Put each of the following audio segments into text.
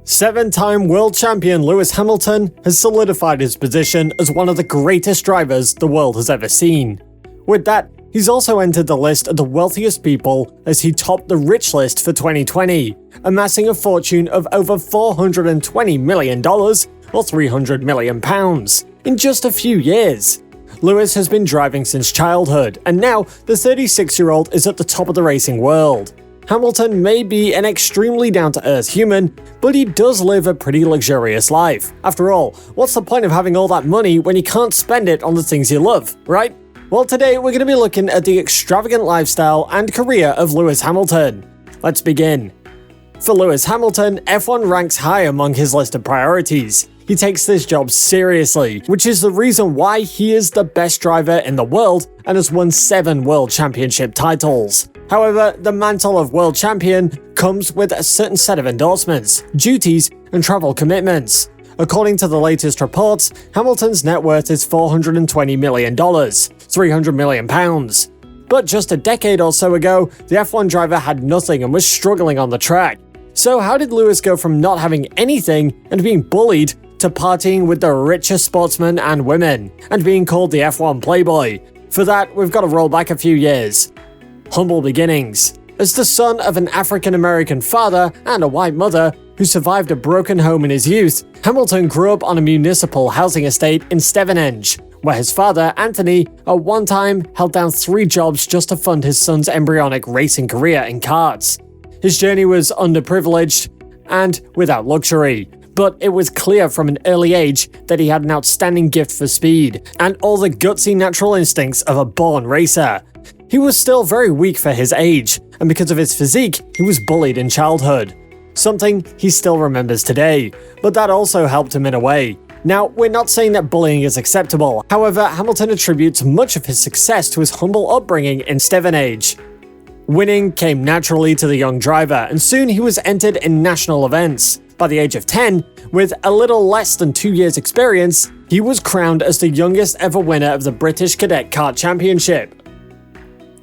Seven-time world champion Lewis Hamilton has solidified his position as one of the greatest drivers the world has ever seen. With that, he's also entered the list of the wealthiest people as he topped the rich list for 2020, amassing a fortune of over $420 million or £300 million in just a few years. Lewis has been driving since childhood, and now the 36-year-old is at the top of the racing world. Hamilton may be an extremely down-to-earth human, but he does live a pretty luxurious life. After all, what's the point of having all that money when you can't spend it on the things you love, right? Well, today we're going to be looking at the extravagant lifestyle and career of Lewis Hamilton. Let's begin. For Lewis Hamilton, F1 ranks high among his list of priorities. He takes this job seriously, which is the reason why he is the best driver in the world and has won 7 world championship titles. However, the mantle of world champion comes with a certain set of endorsements, duties, and travel commitments. According to the latest reports, Hamilton's net worth is $420 million, £300 million. But just a decade or so ago, the F1 driver had nothing and was struggling on the track. So how did Lewis go from not having anything and being bullied to partying with the richest sportsmen and women, and being called the F1 Playboy? For that, we've got to roll back a few years. Humble beginnings. As the son of an African-American father and a white mother who survived a broken home in his youth, Hamilton grew up on a municipal housing estate in Stevenage, where his father, Anthony, at one time held down 3 jobs just to fund his son's embryonic racing career in karts. His journey was underprivileged and without luxury, but it was clear from an early age that he had an outstanding gift for speed and all the gutsy natural instincts of a born racer. He was still very weak for his age, and because of his physique, he was bullied in childhood. Something he still remembers today, but that also helped him in a way. Now, we're not saying that bullying is acceptable. However, Hamilton attributes much of his success to his humble upbringing in Stevenage. Winning came naturally to the young driver, and soon he was entered in national events. By the age of 10, with a little less than 2 years' experience, he was crowned as the youngest ever winner of the British Cadet Kart Championship.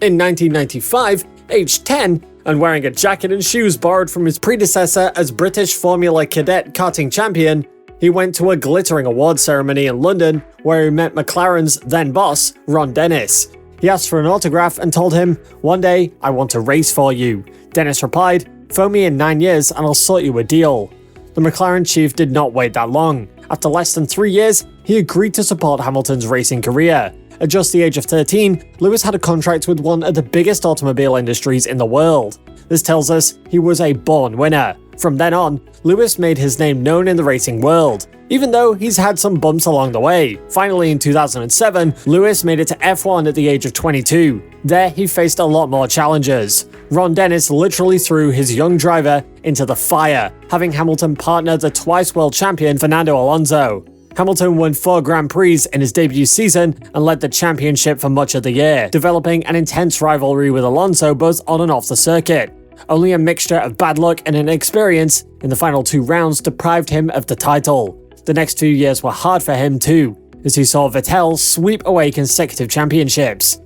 In 1995, aged 10, and wearing a jacket and shoes borrowed from his predecessor as British Formula Cadet karting champion, he went to a glittering award ceremony in London where he met McLaren's then boss, Ron Dennis. He asked for an autograph and told him, "One day, I want to race for you." Dennis replied, "Phone me in 9 years and I'll sort you a deal." The McLaren chief did not wait that long. After less than 3 years, he agreed to support Hamilton's racing career. At just the age of 13, Lewis had a contract with one of the biggest automobile industries in the world. This tells us he was a born winner. From then on, Lewis made his name known in the racing world, even though he's had some bumps along the way. Finally, in 2007, Lewis made it to F1 at the age of 22. There, he faced a lot more challenges. Ron Dennis literally threw his young driver into the fire, having Hamilton partner the twice world champion Fernando Alonso. Hamilton won 4 Grand Prix in his debut season and led the championship for much of the year, developing an intense rivalry with Alonso both on and off the circuit. Only a mixture of bad luck and inexperience in the final 2 rounds deprived him of the title. The next 2 years were hard for him too, as he saw Vettel sweep away consecutive championships.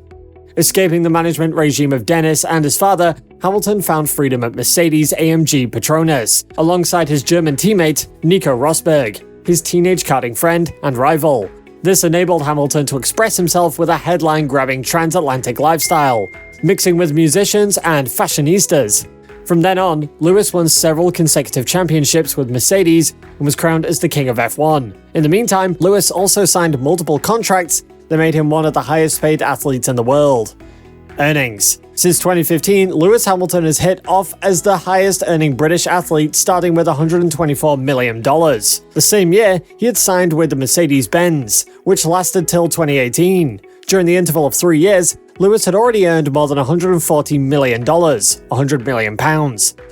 Escaping the management regime of Dennis and his father, Hamilton found freedom at Mercedes-AMG Petronas, alongside his German teammate Nico Rosberg, his teenage karting friend and rival. This enabled Hamilton to express himself with a headline-grabbing transatlantic lifestyle, mixing with musicians and fashionistas. From then on, Lewis won several consecutive championships with Mercedes and was crowned as the king of F1. In the meantime, Lewis also signed multiple contracts that made him one of the highest-paid athletes in the world. Earnings. Since 2015, Lewis Hamilton has hit off as the highest-earning British athlete, starting with $124 million. The same year, he had signed with the Mercedes-Benz, which lasted till 2018. During the interval of 3 years, Lewis had already earned more than $140 million, £100 million.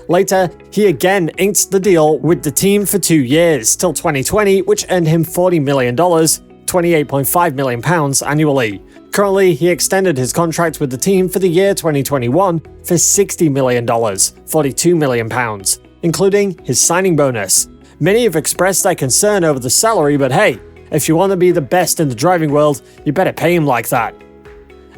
Later, he again inked the deal with the team for 2 years, till 2020, which earned him $40 million, £28.5 million annually. Currently, he extended his contract with the team for the year 2021 for $60 million, £42 million, including his signing bonus. Many have expressed their concern over the salary, but hey, if you want to be the best in the driving world, you better pay him like that.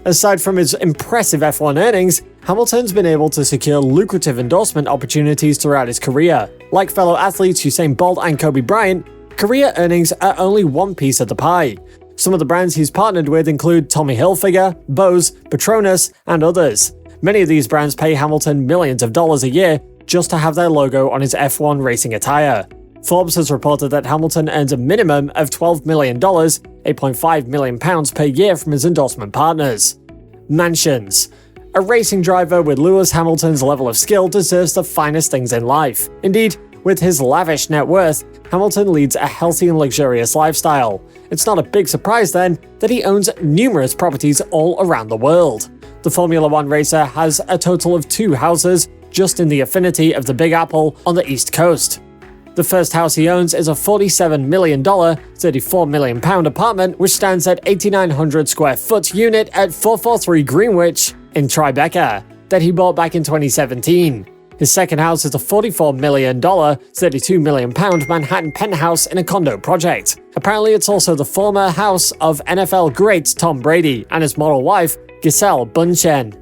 Aside from his impressive F1 earnings, Hamilton's been able to secure lucrative endorsement opportunities throughout his career. Like fellow athletes Usain Bolt and Kobe Bryant, career earnings are only one piece of the pie. Some of the brands he's partnered with include Tommy Hilfiger, Bose, Petronas, and others. Many of these brands pay Hamilton millions of dollars a year just to have their logo on his F1 racing attire. Forbes has reported that Hamilton earns a minimum of $12 million, £8.5 million per year from his endorsement partners. Mansions. A racing driver with Lewis Hamilton's level of skill deserves the finest things in life. Indeed, with his lavish net worth, Hamilton leads a healthy and luxurious lifestyle. It's not a big surprise then that he owns numerous properties all around the world. The Formula One racer has a total of 2 houses just in the vicinity of the Big Apple on the East Coast. The first house he owns is a $47 million, £34 million apartment which stands at 8,900 square foot unit at 443 Greenwich in Tribeca that he bought back in 2017. His second house is a $44 million, £32 million Manhattan penthouse in a condo project. Apparently it's also the former house of NFL great Tom Brady and his model wife, Gisele Bündchen.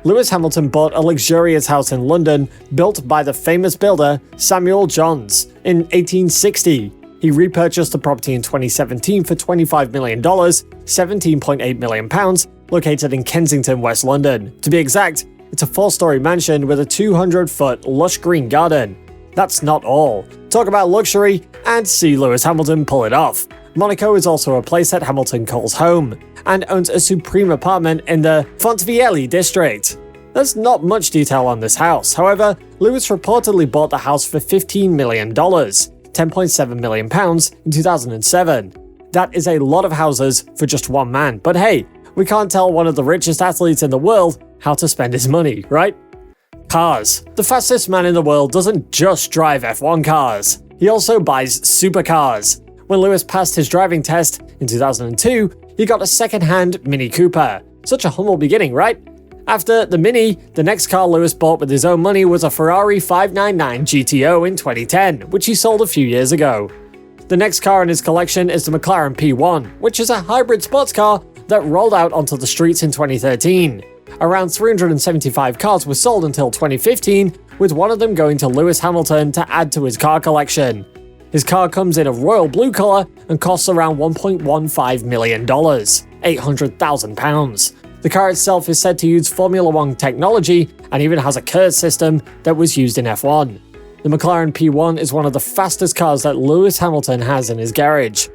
Lewis Hamilton bought a luxurious house in London built by the famous builder Samuel Johns in 1860. He repurchased the property in 2017 for $25 million, £17.8 million, located in Kensington, West London. To be exact, it's a 4-story mansion with a 200-foot lush green garden. That's not all. Talk about luxury and see Lewis Hamilton pull it off. Monaco is also a place that Hamilton calls home, and owns a supreme apartment in the Fontvieille district. There's not much detail on this house, however, Lewis reportedly bought the house for $15 million, £10.7 million in 2007. That is a lot of houses for just one man, but hey, we can't tell one of the richest athletes in the world how to spend his money, right? Cars. The fastest man in the world doesn't just drive F1 cars, he also buys supercars. When Lewis passed his driving test in 2002, he got a second-hand Mini Cooper. Such a humble beginning, right? After the Mini, the next car Lewis bought with his own money was a Ferrari 599 GTO in 2010, which he sold a few years ago. The next car in his collection is the Mclaren P1, which is a hybrid sports car that rolled out onto the streets in 2013. Around 375 cars were sold until 2015, with one of them going to Lewis Hamilton to add to his car collection. His car comes in a royal blue color and costs around $1.15 million, £800,000. The car itself is said to use Formula One technology and even has a curve system that was used in F1. The Mclaren P1 is one of the fastest cars that Lewis Hamilton has in his garage.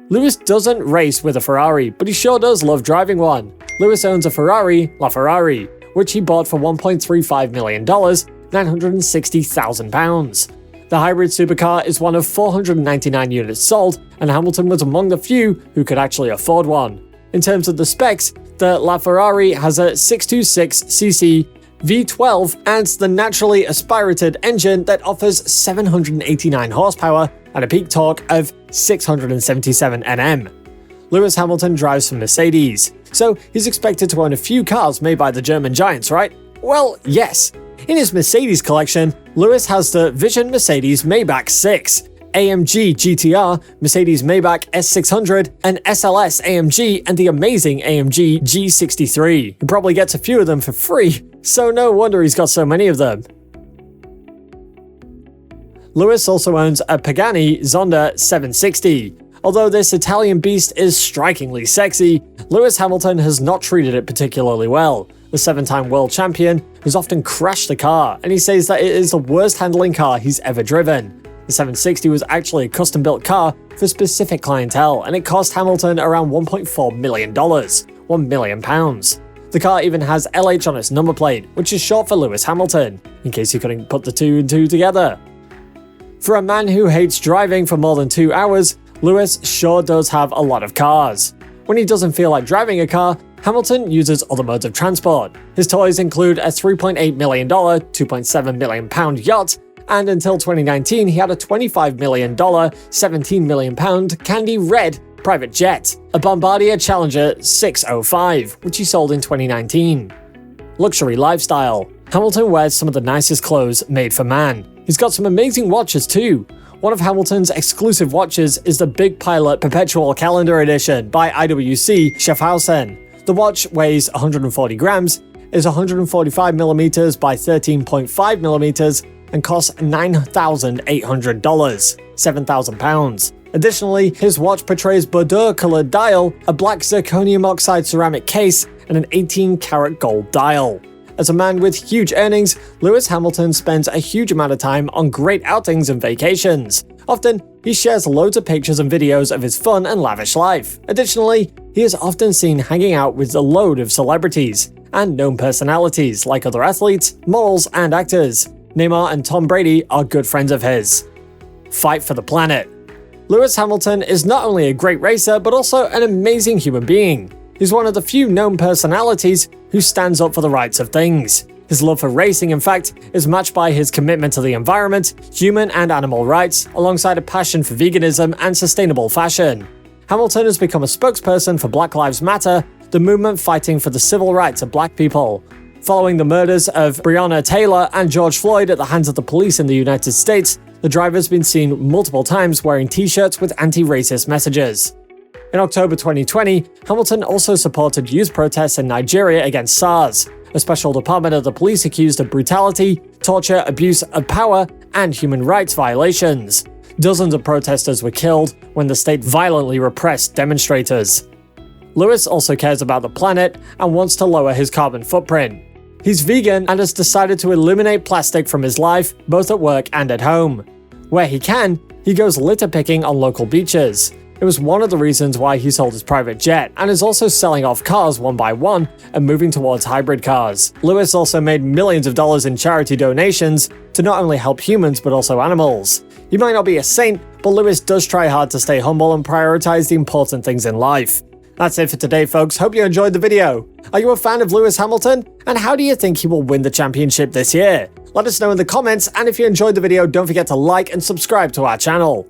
Lewis doesn't race with a Ferrari, but he sure does love driving one. Lewis owns a Ferrari, LaFerrari, which he bought for $1.35 million, £960,000. The hybrid supercar is one of 499 units sold, and Hamilton was among the few who could actually afford one. In terms of the specs, the LaFerrari has a 626cc V12 and the naturally aspirated engine that offers 789 horsepower and a peak torque of 677 Nm. Lewis Hamilton drives for Mercedes, so he's expected to own a few cars made by the German giants, right? Well, yes. In his Mercedes collection, Lewis has the Vision Mercedes Maybach 6, AMG GTR, Mercedes Maybach S600, and SLS AMG, and the amazing AMG G63. He probably gets a few of them for free, so no wonder he's got so many of them. Lewis also owns a Pagani Zonda 760. Although this Italian beast is strikingly sexy, Lewis Hamilton has not treated it particularly well. The 7-time world champion has often crashed the car, and he says that it is the worst handling car he's ever driven. The 760 was actually a custom-built car for specific clientele, and it cost Hamilton around $1.4 million, £1 million. The car even has LH on its number plate, which is short for Lewis Hamilton, in case you couldn't put the two and two together. For a man who hates driving for more than 2 hours, Lewis sure does have a lot of cars. When he doesn't feel like driving a car, Hamilton uses other modes of transport. His toys include a $3.8 million, £2.7 million yacht, and until 2019 he had a $25 million, £17 million candy red private jet, a Bombardier Challenger 605, which he sold in 2019. Luxury lifestyle. Hamilton wears some of the nicest clothes made for man. He's got some amazing watches too. One of Hamilton's exclusive watches is the Big Pilot Perpetual Calendar Edition by IWC Schaffhausen. The watch weighs 140 grams, is 145mm by 13.5mm and costs $9,800, £7,000. Additionally, his watch portrays Bordeaux-colored dial, a black zirconium oxide ceramic case, and an 18-karat gold dial. As a man with huge earnings, Lewis Hamilton spends a huge amount of time on great outings and vacations. Often, he shares loads of pictures and videos of his fun and lavish life. Additionally, he is often seen hanging out with a load of celebrities and known personalities like other athletes, models, and actors. Neymar and Tom Brady are good friends of his. Fight for the planet. Lewis Hamilton is not only a great racer, but also an amazing human being. He's one of the few known personalities who stands up for the rights of things. His love for racing, in fact, is matched by his commitment to the environment, human and animal rights, alongside a passion for veganism and sustainable fashion. Hamilton has become a spokesperson for Black Lives Matter, the movement fighting for the civil rights of black people. Following the murders of Breonna Taylor and George Floyd at the hands of the police in the United States, the driver's been seen multiple times wearing t-shirts with anti-racist messages. In October 2020, Hamilton also supported youth protests in Nigeria against SARS, a special department of the police accused of brutality, torture, abuse of power, and human rights violations. Dozens of protesters were killed when the state violently repressed demonstrators. Lewis also cares about the planet and wants to lower his carbon footprint. He's vegan and has decided to eliminate plastic from his life, both at work and at home. Where he can, he goes litter picking on local beaches. It was one of the reasons why he sold his private jet, and is also selling off cars one by one and moving towards hybrid cars. Lewis also made millions of dollars in charity donations to not only help humans but also animals. He might not be a saint, but Lewis does try hard to stay humble and prioritize the important things in life. That's it for today, folks. Hope you enjoyed the video. Are you a fan of Lewis Hamilton? And how do you think he will win the championship this year? Let us know in the comments, and if you enjoyed the video, don't forget to like and subscribe to our channel.